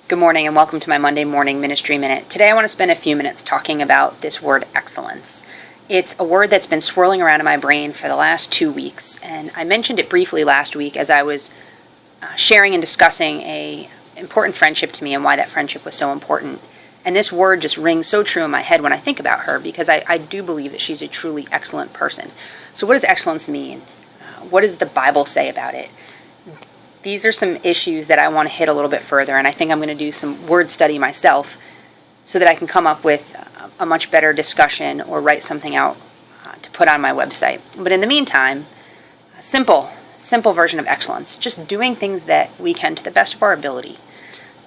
Good morning and welcome to my Monday Morning Ministry Minute. Today I want to spend a few minutes talking about this word excellence. It's a word that's been swirling around in my brain for the last 2 weeks, and I mentioned it briefly last week as I was sharing and discussing an important friendship to me and why that friendship was so important. And this word just rings so true in my head when I think about her because I do believe that she's a truly excellent person. So what does excellence mean? What does the Bible say about it? These are some issues that I want to hit a little bit further, and I think I'm going to do some word study myself so that I can come up with a much better discussion or write something out to put on my website. But in the meantime, a simple version of excellence, just doing things that we can to the best of our ability.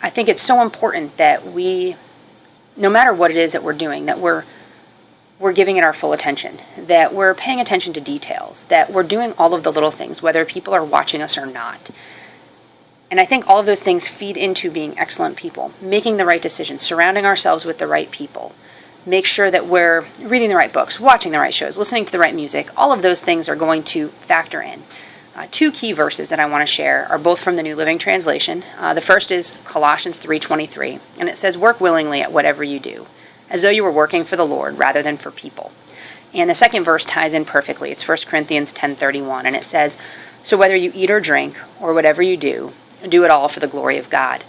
I think it's so important that we, no matter what it is that we're doing, that we're giving it our full attention, that we're paying attention to details, that we're doing all of the little things, whether people are watching us or not. And I think all of those things feed into being excellent people, making the right decisions, surrounding ourselves with the right people, make sure that we're reading the right books, watching the right shows, listening to the right music. All of those things are going to factor in. Two key verses that I want to share are both from the New Living Translation. The first is Colossians 3:23, and it says, "Work willingly at whatever you do, as though you were working for the Lord rather than for people." And the second verse ties in perfectly. It's 1 Corinthians 10:31, and it says, "So whether you eat or drink, or whatever you do it all for the glory of God."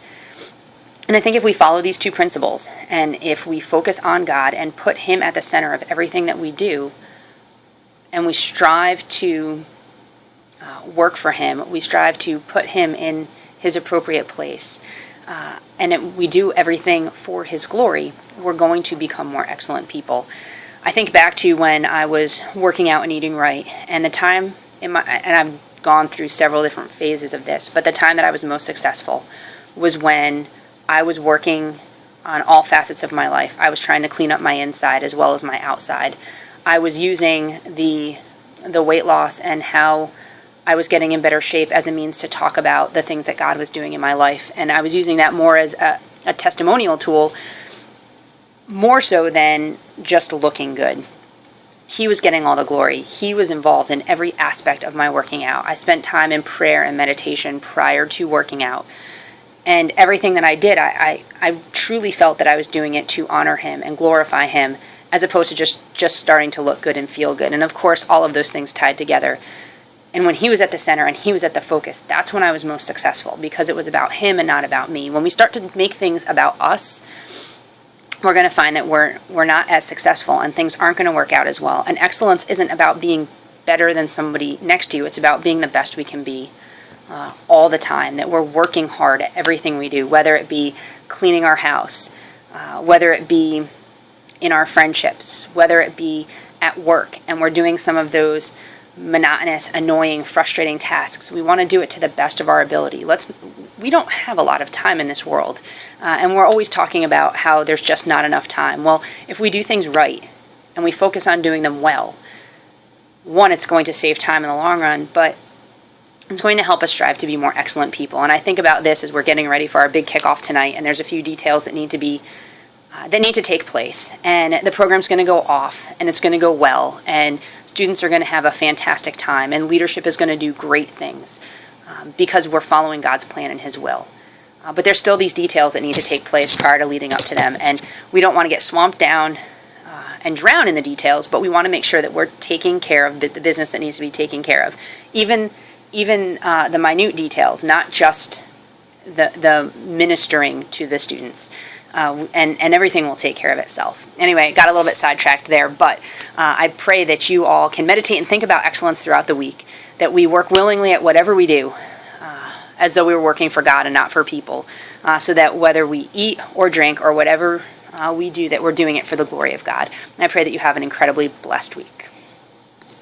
And I think if we follow these two principles, and if we focus on God and put Him at the center of everything that we do, and we strive to work for Him, we strive to put Him in His appropriate place, we do everything for His glory, we're going to become more excellent people. I think back to when I was working out and eating right, and the time and I've gone through several different phases of this, but the time that I was most successful was when I was working on all facets of my life. I was trying to clean up my inside as well as my outside. I was using the weight loss and how I was getting in better shape as a means to talk about the things that God was doing in my life. And I was using that more as a testimonial tool, more so than just looking good. He was getting all the glory. He was involved in every aspect of my working out. I spent time in prayer and meditation prior to working out. And everything that I did, I truly felt that I was doing it to honor Him and glorify Him, as opposed to just starting to look good and feel good. And of course, all of those things tied together. And when He was at the center and He was at the focus, that's when I was most successful, because it was about Him and not about me. When we start to make things about us, we're going to find that we're not as successful and things aren't going to work out as well. And excellence isn't about being better than somebody next to you. It's about being the best we can be all the time, that we're working hard at everything we do, whether it be cleaning our house, whether it be in our friendships, whether it be at work, and we're doing some of those monotonous, annoying, frustrating tasks. We want to do it to the best of our ability. We don't have a lot of time in this world, and we're always talking about how there's just not enough time. Well, if we do things right and we focus on doing them well, one, it's going to save time in the long run, but it's going to help us strive to be more excellent people. And I think about this as we're getting ready for our big kickoff tonight, and there's a few details that need to take place, and the program's going to go off, and it's going to go well, and students are going to have a fantastic time, and leadership is going to do great things because we're following God's plan and His will. But there's still these details that need to take place prior to leading up to them, and we don't want to get swamped down and drown in the details, but we want to make sure that we're taking care of the business that needs to be taken care of, even the minute details, not just the ministering to the students. And everything will take care of itself. Anyway, got a little bit sidetracked there, but I pray that you all can meditate and think about excellence throughout the week, that we work willingly at whatever we do, as though we were working for God and not for people, so that whether we eat or drink or whatever we do, that we're doing it for the glory of God. And I pray that you have an incredibly blessed week.